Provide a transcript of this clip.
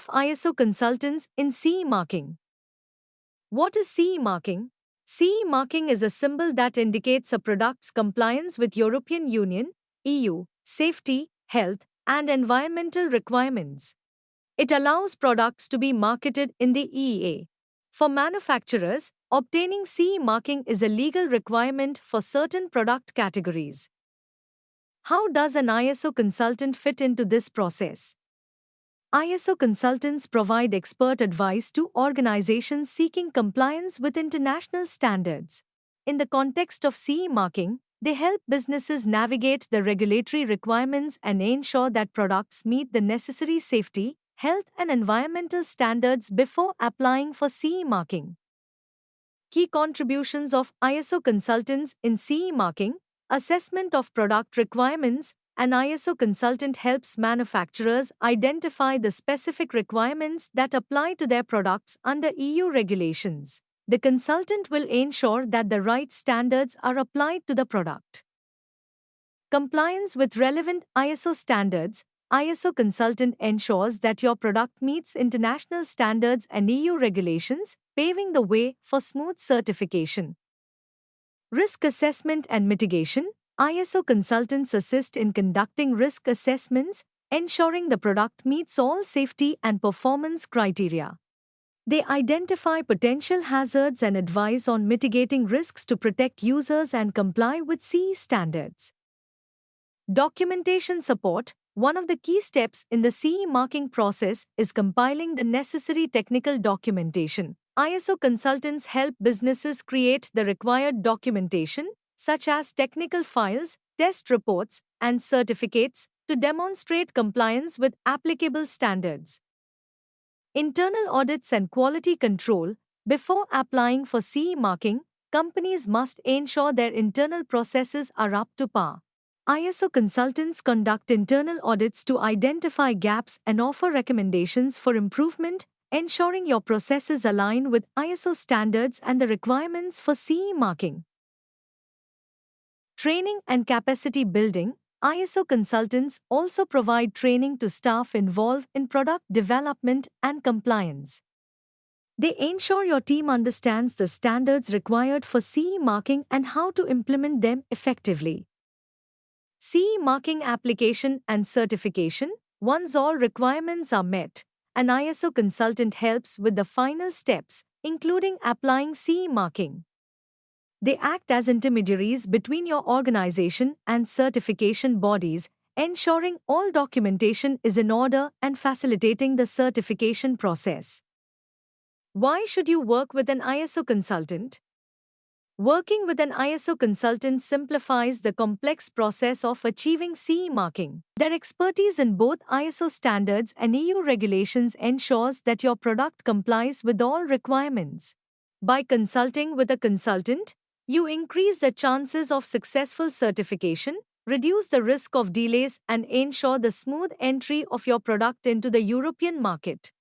ISO consultants in CE marking. What is CE marking? CE marking is a symbol that indicates a product's compliance with European Union (EU) safety, health, and environmental requirements. It allows products to be marketed in the EEA. For manufacturers, obtaining CE marking is a legal requirement for certain product categories. How does an ISO consultant fit into this process? ISO consultants provide expert advice to organizations seeking compliance with international standards. In the context of CE marking, they help businesses navigate the regulatory requirements and ensure that products meet the necessary safety, health, and environmental standards before applying for CE marking. Key contributions of ISO consultants in CE marking: assessment of product requirements. An ISO consultant helps manufacturers identify the specific requirements that apply to their products under EU regulations. The consultant will ensure that the right standards are applied to the product. Compliance with relevant ISO standards. ISO consultant ensures that your product meets international standards and EU regulations, paving the way for smooth certification. Risk assessment and mitigation. ISO consultants assist in conducting risk assessments, ensuring the product meets all safety and performance criteria. They identify potential hazards and advise on mitigating risks to protect users and comply with CE standards. Documentation support. One of the key steps in the CE marking process is compiling the necessary technical documentation. ISO consultants help businesses create the required documentation, such as technical files, test reports, and certificates, to demonstrate compliance with applicable standards. Internal audits and quality control. Before applying for CE marking, companies must ensure their internal processes are up to par. ISO consultants conduct internal audits to identify gaps and offer recommendations for improvement, ensuring your processes align with ISO standards and the requirements for CE marking. Training and capacity building. ISO consultants also provide training to staff involved in product development and compliance. They ensure your team understands the standards required for CE marking and how to implement them effectively. CE marking application and certification. Once all requirements are met, an ISO consultant helps with the final steps, including applying CE marking. They act as intermediaries between your organization and certification bodies, ensuring all documentation is in order and facilitating the certification process. Why should you work with an ISO consultant? Working with an ISO consultant simplifies the complex process of achieving CE marking. Their expertise in both ISO standards and EU regulations ensures that your product complies with all requirements. By consulting with a consultant, you increase the chances of successful certification, reduce the risk of delays, and ensure the smooth entry of your product into the European market.